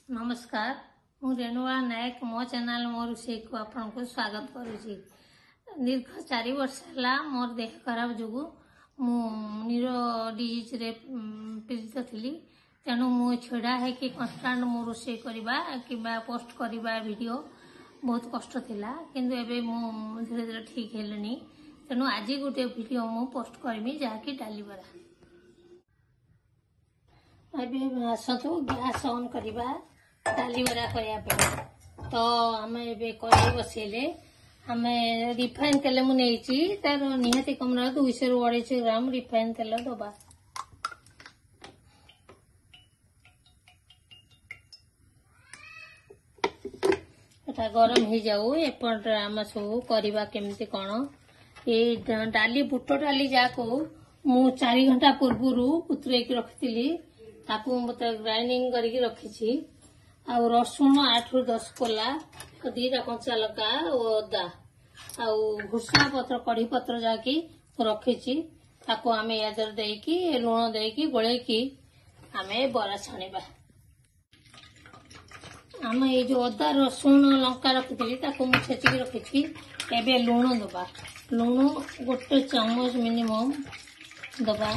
नमस्कार मु रेणुआ नायक मो चैनल मोर रोषे को आपन को स्वागत करुछि। दीर्घ 4 वर्ष है मोर देह खराब जो मु नीरो डिजीज रे पीड़ित थी। तेणु मु छड़ा है कि कन्स्टांट मु रोषे करबा कि पोस्ट करबा वीडियो बहुत कष्ट थिला, किंतु एबे मु धीरे धीरे ठीक हेलनी। तेणु आज गोटे वीडियो मु पोस्ट करमी जहाँकि डाली बरा। एबे आसतु गैस ऑन करबा डाली बरा करया तो आम ए कड़े बसैले आम रिफाइन तेल मुझे तार निहाती कम 200 ରୁ 250 ग्राम रिफाइन तेल दबा। एटा गरम हो जाऊ एपट आम सब करवा केमती कौन ये डाली बुट डाली जाको मु 4 घंटा पूर्व उतरे रखी ताकू मतलब ग्राइंडिंग करके रखी। आ रसुण 8 ରୁ 10 कोला 2टा कंचा लका अदा आ भुसुंगा पत्र कढ़ी पत्र जाकि रखी ताकू आम यादर देकी लुण देकी गोलेकी आमे बरा छाणीबा। आम ये जो अदा रसुण लंका रखी ताकू मु छेचिकी रखी। एबे लुण दबा, लुण 1 चामच मिनिमम दबा।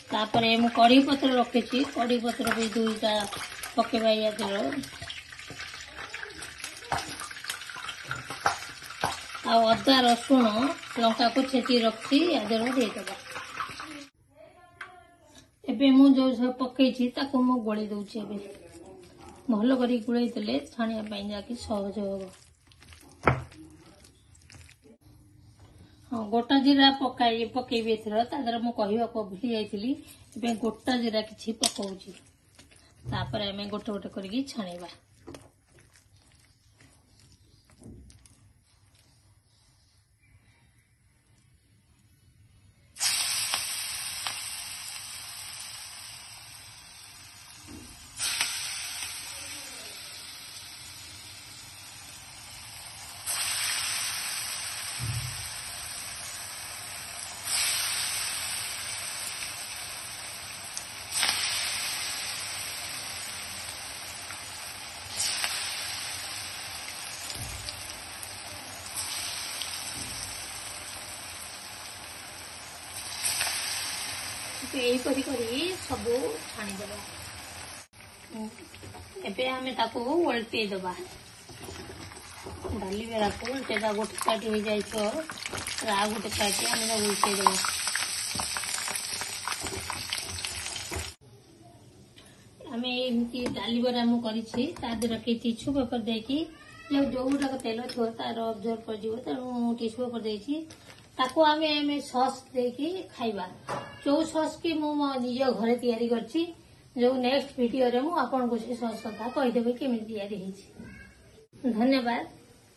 तापरे मु कढ़ी पत्र रखी, कढ़ी पत्र भी 2टा पकेबा यादर आ अदा रसुण लंका को छेची रखी यादर देदबा। एबे मु जो सब पकई ताको मु गोली दउछि। एबे भलो करी गुळै देले छाणिया पई जाकी सहज होबो। गोटा जीरा पकईबी एथर तादर मु कहिबा को भूली जाइथिली। एबे गोटा जीरा किछि पकौछि तापर आमे गोटे गोटे करके छाणीबा। यही करी सब छाणीदबा। एबे आमे ताको उल्टे दबा। डाली बेरा को उल्टे दा गोटे साइड हो जाय तो रा गोटे साइड आमे उल्टे दबा। आमे एमती डाली बेरा मु करिछि तादर के टिश्यू पेपर देकी जोटा तेल थो तार ऑब्जर्व कर जिवो तेणु टिश्यू पेपर देछि ताको आमे सॉस देकी खाइबा। जो सॉस की मु निज घरे तैयारी करछि जो नेक्स्ट वीडियो रे मु आपन को से सॉस कथा कहि देबे केमि तैयारी हिछि। धन्यवाद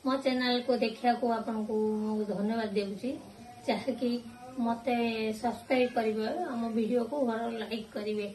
मो चैनल को देखिया को आपन को धन्यवाद देउछि। चाहे कि मते सब्सक्राइब करिवे हम वीडियो को लाइक करिवे।